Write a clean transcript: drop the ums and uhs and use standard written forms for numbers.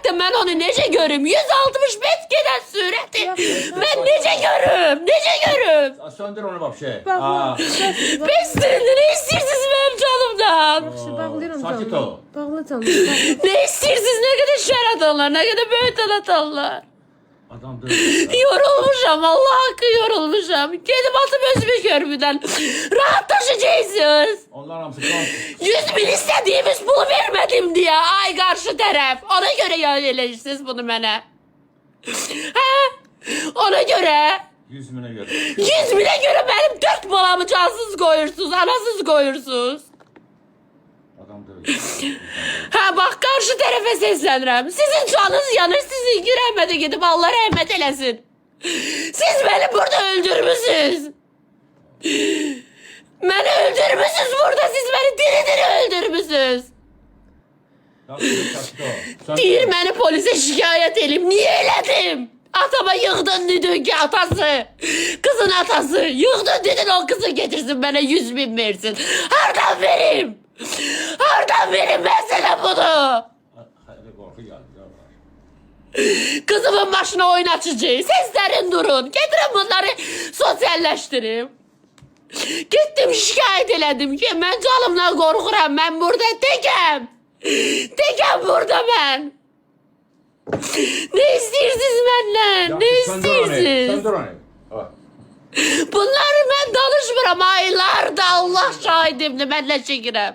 sürətdə mən onu necə görüm? 165 gedən sürəti mən necə görüm? Necə görüm? Söndür onu bak şey. Bağla. Bestir, ne istiyorsunuz benim canımdan? Yaxşı, bağlayıram Sakit canım. ol. Bağla canım. Bağla. Ne istiyorsunuz? Ne kadar şer atanlar, ne kadar böyük atanlar. Adam dur. Yorulmuşam, Allah hakkı yorulmuşam. Kedim atıp özümü görmeden rahat taşıyacaksınız. Onlar hamısı kan. 100 bin istediğimiz pulu vermedim diye. Ay karşı taraf. Ona göre yönelirsiniz bunu bana. Ha? Ona göre. 100 bine göre. 100 bine göre benim 4 balamı cansız koyursunuz, anasız koyursunuz. Adam dur. Ha bak karşı tarafa seslenirəm. Sizin canınız yanır, sizin girəmədə gidip Allah rəhmət eləsin. Siz beni burada öldürmüşsünüz. Beni öldürmüşsünüz burada, siz beni diri diri öldürmüşsünüz. Sakit ol. Deyir beni polise şikayet edeyim. Niye elədim? Atama yığdın dedin ki atası, kızın atası. Yığdın dedin o kızı getirsin bana 100 bin versin. Hardan vereyim? Hardan vereyim ben sana bunu? Hadi korku geldi. Kızımın başına oynatıcı. Seslerin durun. Getirin bunları sosyalleştireyim. Gittim şikayet elədim ki ben canımdan korkuram. Ben burada tekem. Tekem burada ben. Ne istiyorsunuz benden? Ne istiyorsunuz? Söndür onu. Bak. Bunları ben danışmıram aylarda Allah şahidimdir benle çekirəm.